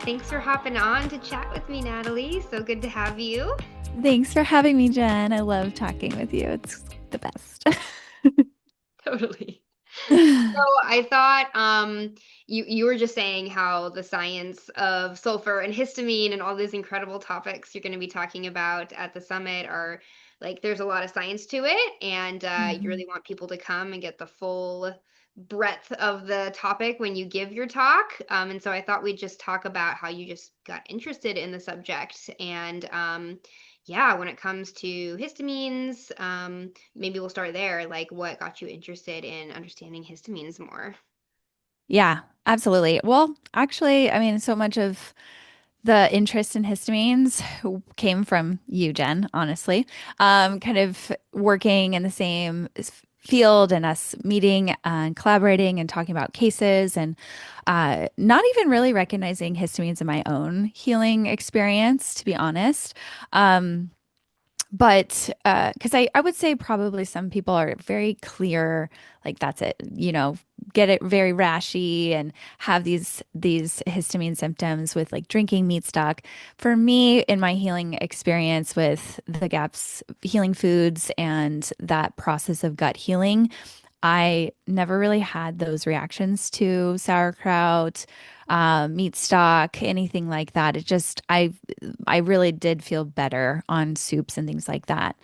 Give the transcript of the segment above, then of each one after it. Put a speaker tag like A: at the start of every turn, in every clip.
A: Thanks for hopping on to chat with me, Natalie. So good to have you.
B: Thanks for having me, Jen. I love talking with you. It's the best.
A: Totally. So I thought you were just saying how the science of sulfur and histamine and all these incredible topics you're going to be talking about at the summit are like there's a lot of science to it, and you
B: Mhm.
A: really want people to come and get the full breadth of the topic when you give your talk. And so I thought we'd just talk about how you just got interested in the subject and yeah, when it comes to histamines, maybe we'll start there. Like, what got you interested in understanding histamines more?
B: Yeah, absolutely. Well, actually, I mean, so much of the interest in histamines came from you, Jen, honestly. Kind of working in the same field and us meeting and collaborating and talking about cases and not even really recognizing histamines in my own healing experience, to be honest. Um, But because I would say probably some people are very clear, like that's it, get it very rashy and have these histamine symptoms with like drinking meat stock. For me, in my healing experience with the GAPS healing foods and that process of gut healing, I never really had those reactions to sauerkraut, meat stock, anything like that. I really did feel better on soups and things like that.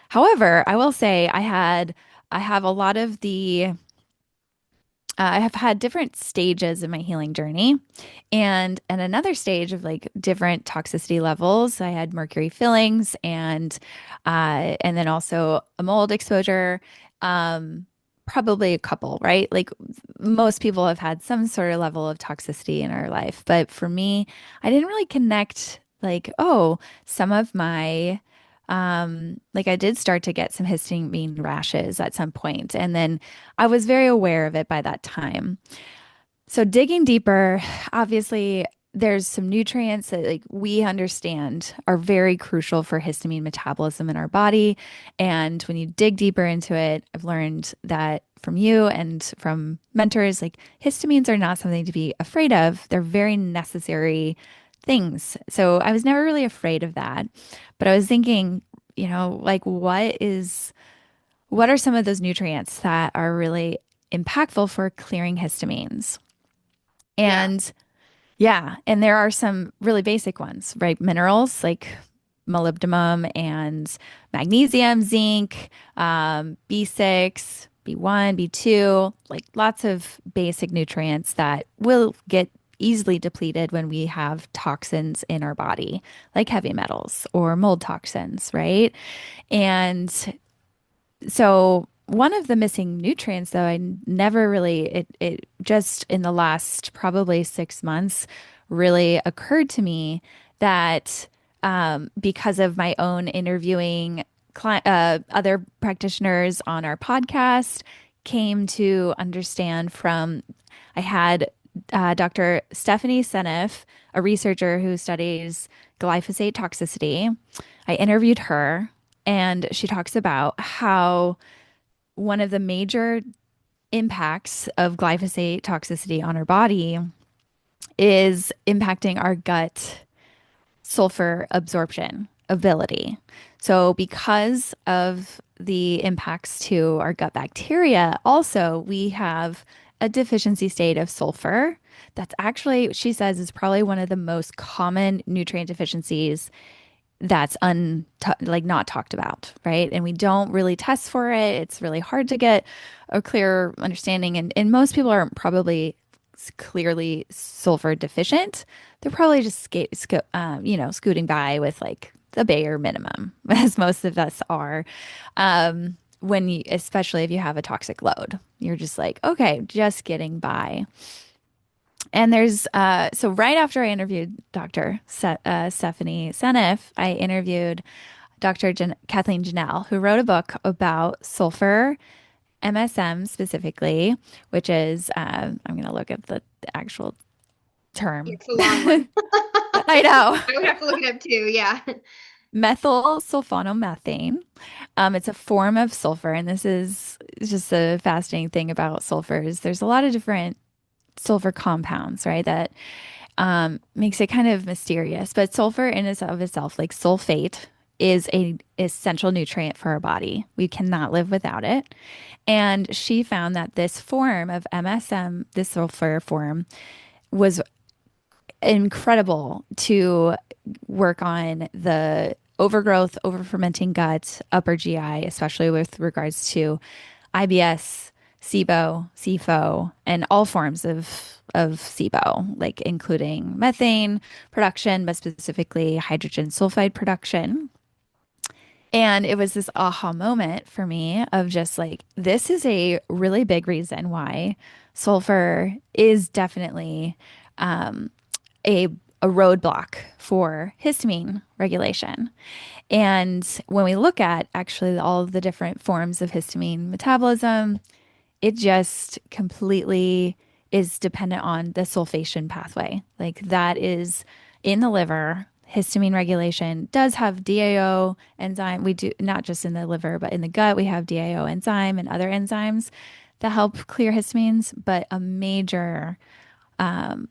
B: However, I will say I have a lot of I have had different stages in my healing journey, and at another stage of like different toxicity levels, I had mercury fillings and then also a mold exposure. Probably a couple, right? Like most people have had some sort of level of toxicity in our life, but for me, I didn't really connect like, oh, some of my like I did start to get some histamine rashes at some point, and then I was very aware of it by that time. So digging deeper, obviously there's some nutrients that like we understand are very crucial for histamine metabolism in our body. And when you dig deeper into it, I've learned that from you and from mentors, like histamines are not something to be afraid of. They're very necessary things. So I was never really afraid of that. But I was thinking, like what are some of those nutrients that are really impactful for clearing histamines?
A: Yeah.
B: And yeah, and there are some really basic ones, right? Minerals like molybdenum and magnesium, zinc, B6, B1, B2, like lots of basic nutrients that will get easily depleted when we have toxins in our body, like heavy metals or mold toxins, right? And so one of the missing nutrients, though, I never really it just in the last probably 6 months really occurred to me that because of my own interviewing other practitioners on our podcast, came to understand from I had Dr. Stephanie Seneff, a researcher who studies glyphosate toxicity. I interviewed her and she talks about how one of the major impacts of glyphosate toxicity on our body is impacting our gut sulfur absorption ability. So, because of the impacts to our gut bacteria, also we have a deficiency state of sulfur. That's actually, she says, is probably one of the most common nutrient deficiencies that's like not talked about, right? And we don't really test for it. It's really hard to get a clear understanding. And most people aren't probably clearly sulfur deficient. They're probably just scooting by with like the bare minimum, as most of us are. Especially if you have a toxic load, you're just like, okay, just getting by. And so right after I interviewed Stephanie Seneff, I interviewed Kathleen Janelle, who wrote a book about sulfur, MSM specifically, which is, I'm going to look at the actual term.
A: It's a long one.
B: I know.
A: I would have to look it up too. Yeah.
B: Methyl sulfonomethane. It's a form of sulfur, and this is just a fascinating thing about sulfur is there's a lot of different sulfur compounds, right? That makes it kind of mysterious. But sulfur in and of itself, like sulfate, is a essential nutrient for our body. We cannot live without it. And she found that this form of MSM, this sulfur form, was incredible to work on the overgrowth, over-fermenting gut, upper GI, especially with regards to IBS, SIBO, SIFO, and all forms of SIBO, like including methane production, but specifically hydrogen sulfide production. And it was this aha moment for me of just like, this is a really big reason why sulfur is definitely um, a, a roadblock for histamine regulation. And when we look at actually all of the different forms of histamine metabolism, it just completely is dependent on the sulfation pathway. Like that is in the liver. Histamine regulation does have DAO enzyme. We do not just in the liver, but in the gut, we have DAO enzyme and other enzymes that help clear histamines. But a major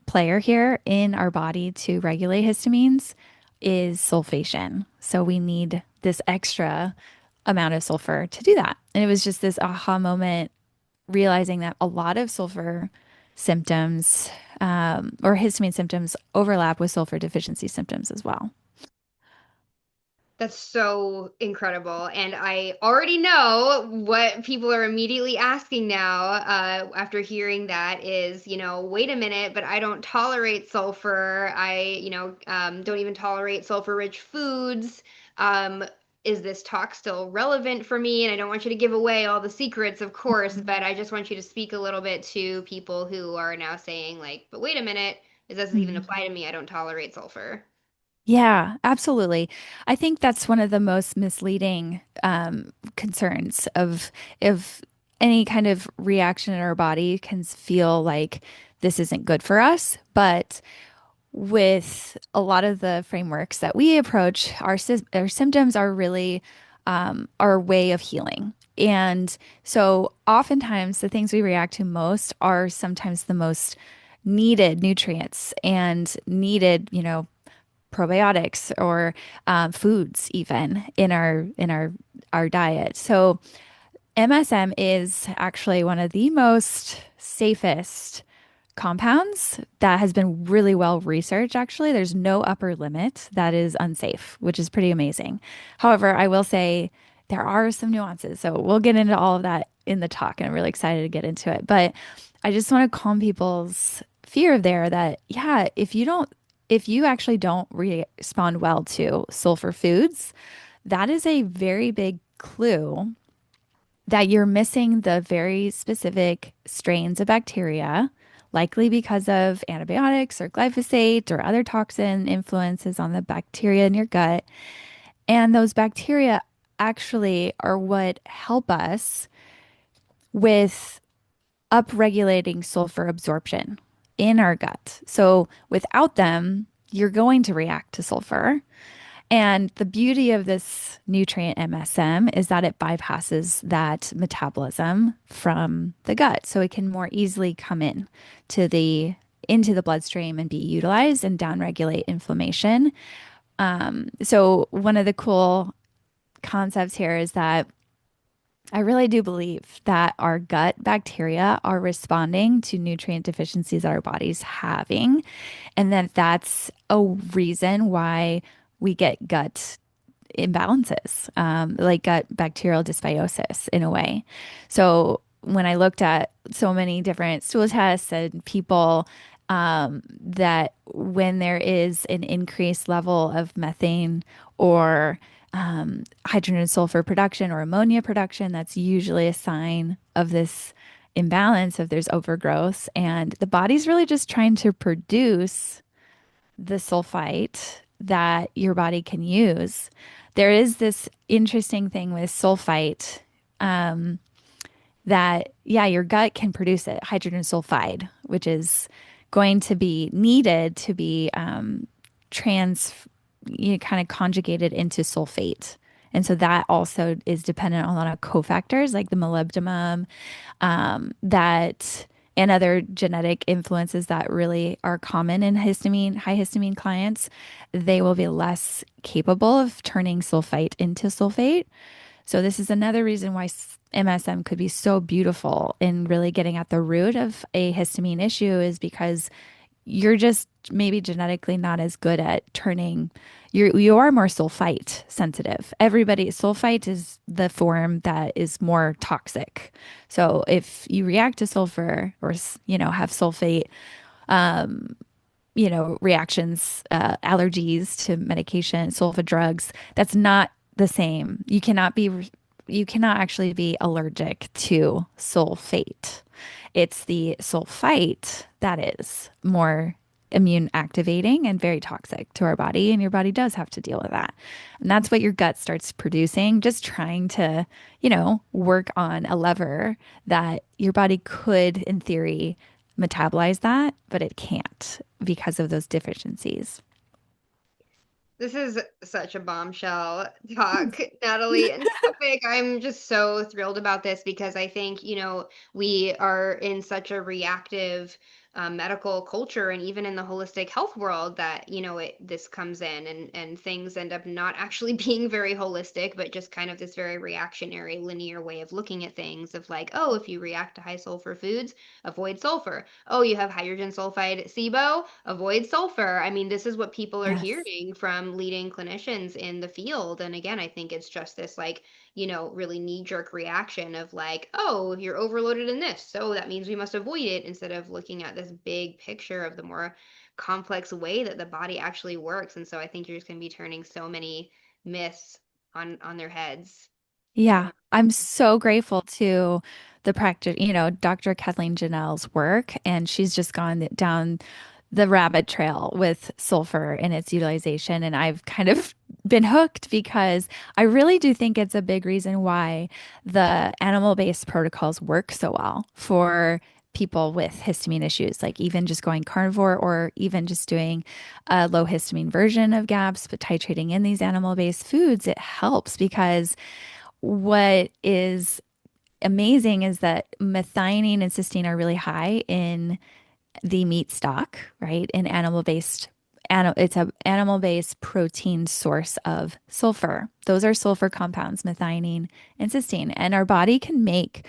B: player here in our body to regulate histamines is sulfation. So we need this extra amount of sulfur to do that. And it was just this aha moment realizing that a lot of sulfur symptoms or histamine symptoms overlap with sulfur deficiency symptoms as well.
A: That's so incredible. And I already know what people are immediately asking now, after hearing that is, wait a minute, but I don't tolerate sulfur. Don't even tolerate sulfur-rich foods. Um, is this talk still relevant for me? And I don't want you to give away all the secrets, of course, but I just want you to speak a little bit to people who are now saying, like, but wait a minute, does this even
B: Mhm.
A: apply to me? I don't tolerate sulfur.
B: Yeah, absolutely. I think that's one of the most misleading concerns of if any kind of reaction in our body can feel like this isn't good for us. But with a lot of the frameworks that we approach, our symptoms are really our way of healing. And so oftentimes the things we react to most are sometimes the most needed nutrients and needed, probiotics or foods even in our diet. So MSM is actually one of the most safest compounds that has been really well researched. Actually, there's no upper limit that is unsafe, which is pretty amazing. However, I will say there are some nuances. So we'll get into all of that in the talk, and I'm really excited to get into it. But I just want to calm people's fear there that, yeah, if you actually don't respond well to sulfur foods, that is a very big clue that you're missing the very specific strains of bacteria, likely because of antibiotics or glyphosate or other toxin influences on the bacteria in your gut. And those bacteria actually are what help us with upregulating sulfur absorption in our gut. So without them, you're going to react to sulfur. And the beauty of this nutrient MSM is that it bypasses that metabolism from the gut. So it can more easily come in to the into the bloodstream and be utilized and downregulate inflammation. So one of the cool concepts here is that I really do believe that our gut bacteria are responding to nutrient deficiencies that our body's having, and that that's a reason why we get gut imbalances, like gut bacterial dysbiosis in a way. So when I looked at so many different stool tests and people that when there is an increased level of methane or hydrogen sulfur production or ammonia production, that's usually a sign of this imbalance, of there's overgrowth. And the body's really just trying to produce the sulfite that your body can use. There is this interesting thing with sulfite that, yeah, your gut can produce it, hydrogen sulfide, which is going to be needed to be trans, kind of conjugated into sulfate. And so that also is dependent on a lot of cofactors like the molybdenum that and other genetic influences that really are common in high histamine clients, they will be less capable of turning sulfite into sulfate. So this is another reason why MSM could be so beautiful in really getting at the root of a histamine issue is because you're just maybe genetically not as good at turning you are more sulfite sensitive. Everybody sulfite is the form that is more toxic. So if you react to sulfur or have sulfate reactions, allergies to medication, sulfa drugs, that's not the same. You cannot actually be allergic to sulfate. It's the sulfite that is more immune activating and very toxic to our body, and your body does have to deal with that. And that's what your gut starts producing, just trying to, work on a lever that your body could, in theory, metabolize that, but it can't because of those deficiencies.
A: This is such a bombshell talk, Natalie, and topic. I'm just so thrilled about this because I think, we are in such a reactive medical culture and even in the holistic health world that, this comes in and things end up not actually being very holistic, but just kind of this very reactionary linear way of looking at things of like, oh, if you react to high sulfur foods, avoid sulfur. Oh, you have hydrogen sulfide SIBO, avoid sulfur. I mean, this is what people are
B: Yes.
A: hearing from leading clinicians in the field. And again, I think it's just this like, really knee-jerk reaction of like, oh, you're overloaded in this, so that means we must avoid it, instead of looking at this big picture of the more complex way that the body actually works. And so I think you're just going to be turning so many myths on their heads.
B: Yeah,
A: So
B: I'm so grateful to the practice, Dr. Kathleen Janelle's work, and she's just gone down the rabbit trail with sulfur and its utilization. And I've kind of been hooked because I really do think it's a big reason why the animal-based protocols work so well for people with histamine issues, like even just going carnivore or even just doing a low histamine version of GAPS, but titrating in these animal-based foods, it helps because what is amazing is that methionine and cysteine are really high in the meat stock, right? In it's a animal-based protein source of sulfur. Those are sulfur compounds, methionine and cysteine, and our body can make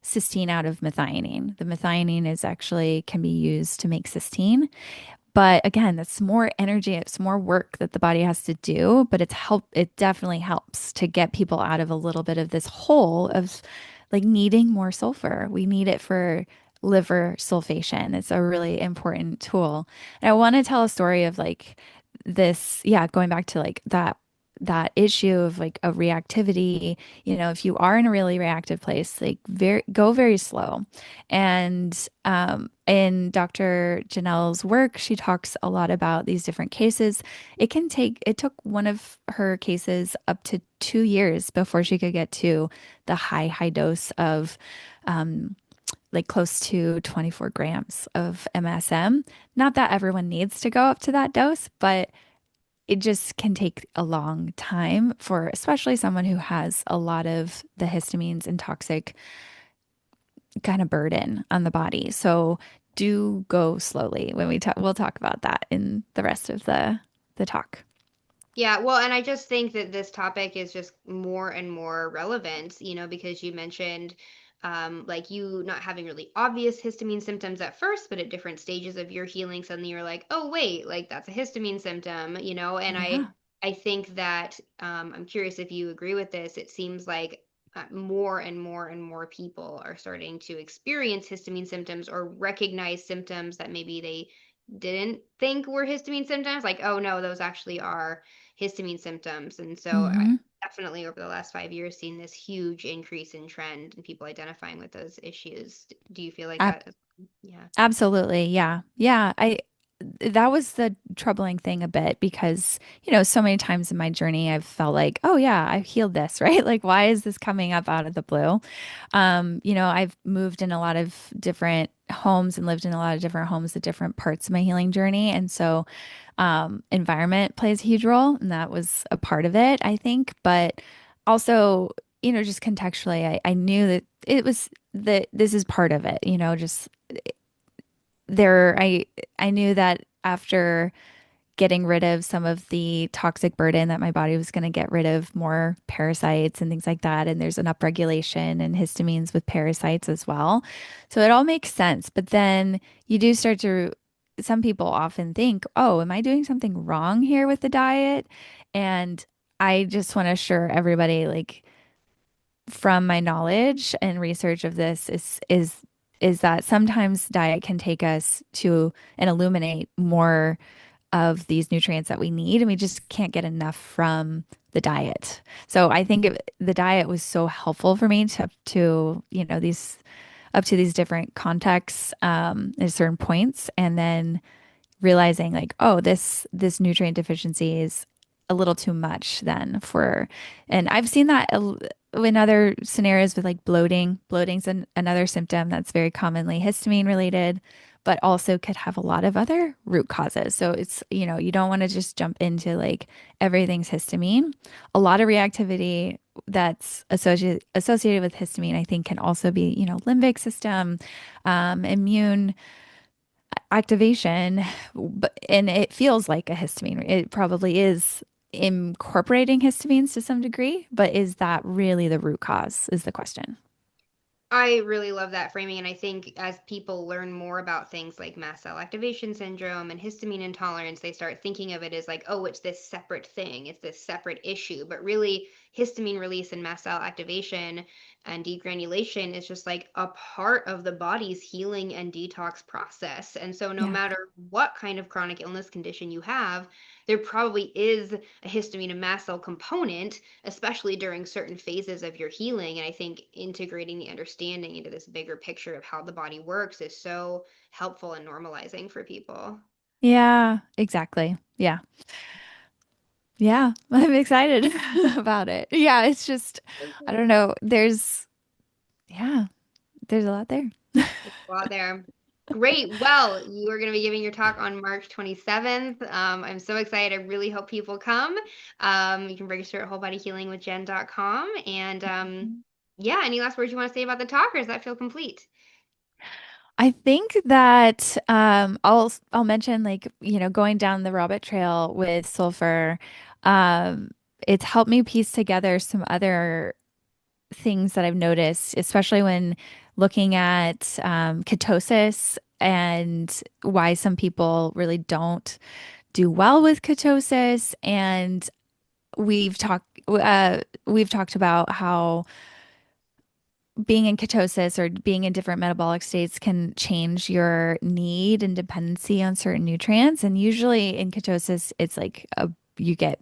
B: cysteine out of methionine. The methionine is actually can be used to make cysteine, but again, that's more energy, it's more work that the body has to do, but it definitely helps to get people out of a little bit of this hole of like needing more sulfur. We need it for liver sulfation. It's a really important tool. And I want to tell a story of like this, yeah, going back to like that issue of like a reactivity, if you are in a really reactive place, like go very slow. And in Dr. Janelle's work, she talks a lot about these different cases. It took one of her cases up to 2 years before she could get to the high dose of like close to 24 grams of MSM. Not that everyone needs to go up to that dose, but it just can take a long time for especially someone who has a lot of the histamines and toxic kind of burden on the body. So do go slowly when we'll talk about that in the rest of the talk.
A: yeah, well, and I just think that this topic is just more and more relevant, because you mentioned like you not having really obvious histamine symptoms at first, but at different stages of your healing, suddenly you're like, oh, wait, like that's a histamine symptom, and I
B: Yeah.
A: I think that I'm curious if you agree with this. It seems like more and more and more people are starting to experience histamine symptoms or recognize symptoms that maybe they didn't think were histamine symptoms, like, oh no, those actually are histamine symptoms. And so I
B: Hmm.
A: definitely over the last 5 years seen this huge increase in trend and people identifying with those issues. Do you feel like that? Yeah.
B: Absolutely. Yeah. Yeah. That was the troubling thing a bit because, so many times in my journey, I've felt like, oh, yeah, I've healed this, right? Like, why is this coming up out of the blue? I've moved in a lot of different homes and lived in a lot of different homes at different parts of my healing journey. And so, environment plays a huge role. And that was a part of it, I think. But also, just contextually, I knew that it was this is part of it, just there, I knew that after getting rid of some of the toxic burden that my body was going to get rid of more parasites and things like that. And there's an upregulation in histamines with parasites as well. So it all makes sense. But then you do start to, some people often think, oh, am I doing something wrong here with the diet? And I just want to assure everybody, like, from my knowledge and research of this is that sometimes diet can take us to and illuminate more of these nutrients that we need, and we just can't get enough from the diet. So I think the diet was so helpful for me to these up to these different contexts at certain points, and then realizing like, oh, this nutrient deficiency is a little too much then for, and I've seen that in other scenarios with like bloating. Bloating's another symptom that's very commonly histamine related, but also could have a lot of other root causes. So it's, you don't want to just jump into like everything's histamine. A lot of reactivity that's associated with histamine, I think, can also be, limbic system, immune activation, and it feels like a histamine. It probably is incorporating histamines to some degree, but is that really the root cause is the question.
A: I really love that framing. And I think as people learn more about things like mast cell activation syndrome and histamine intolerance, they start thinking of it as like, oh, it's this separate thing, it's this separate issue. But really, histamine release and mast cell activation and degranulation is just like a part of the body's healing and detox process. And so, no
B: Yeah.
A: matter what kind of chronic illness condition you have, there probably is a histamine and mast cell component, especially during certain phases of your healing. And I think integrating the understanding into this bigger picture of how the body works is so helpful and normalizing for people.
B: Yeah, exactly. Yeah. Yeah, I'm excited about it. Yeah, it's just, I don't know. Yeah, there's a lot there.
A: Go out there. Great. Well, you are going to be giving your talk on March 27th. I'm so excited. I really hope people come. You can register at wholebodyhealingwithjen.com. And yeah, any last words you want to say about the talk, or does that feel complete?
B: I think that I'll mention like, going down the rabbit trail with sulfur. Um, it's helped me piece together some other things that I've noticed, especially when looking at ketosis and why some people really don't do well with ketosis. And we've talked about how being in ketosis or being in different metabolic states can change your need and dependency on certain nutrients. And usually in ketosis, it's like you get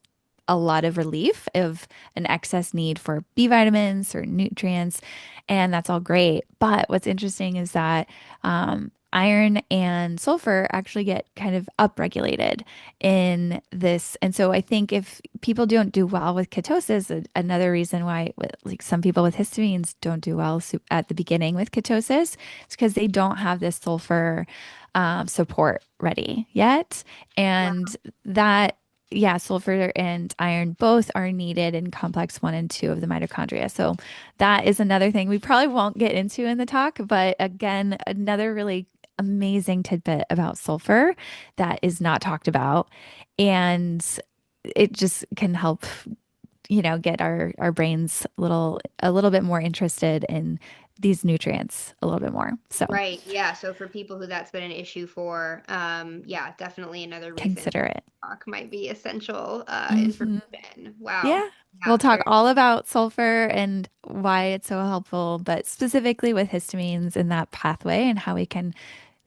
B: a lot of relief of an excess need for B vitamins or nutrients, and that's all great. But what's interesting is that iron and sulfur actually get kind of upregulated in this. And so I think if people don't do well with ketosis, another reason why like some people with histamines don't do well at the beginning with ketosis is because they don't have this sulfur support ready yet. And that, yeah, sulfur and iron both are needed in complex 1 and 2 of the mitochondria. So that is another thing we probably won't get into in the talk, but again, another really amazing tidbit about sulfur that is not talked about. And it just can help, get our brains a little bit more interested in these nutrients a little bit more. So
A: Right. Yeah. So for people who that's been an issue for, yeah, definitely another reason
B: consider it.
A: talk might be essential
B: Hmm.
A: information. Wow.
B: Yeah. We'll
A: Yeah.
B: talk
A: Very.
B: all about sulfur and why it's so helpful, but specifically with histamines in that pathway and how we can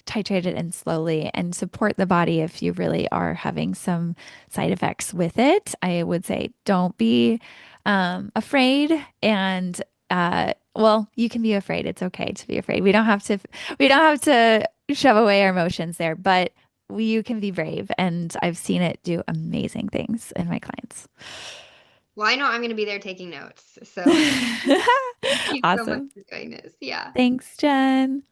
B: titrate it in slowly and support the body if you really are having some side effects with it. I would say don't be afraid and well, you can be afraid. It's okay to be afraid. We don't have to shove away our emotions there, but you can be brave and I've seen it do amazing things in my clients.
A: Well, I know I'm going to be there taking notes. So thank you so much
B: Awesome.
A: for doing this. Yeah.
B: Thanks, Jen.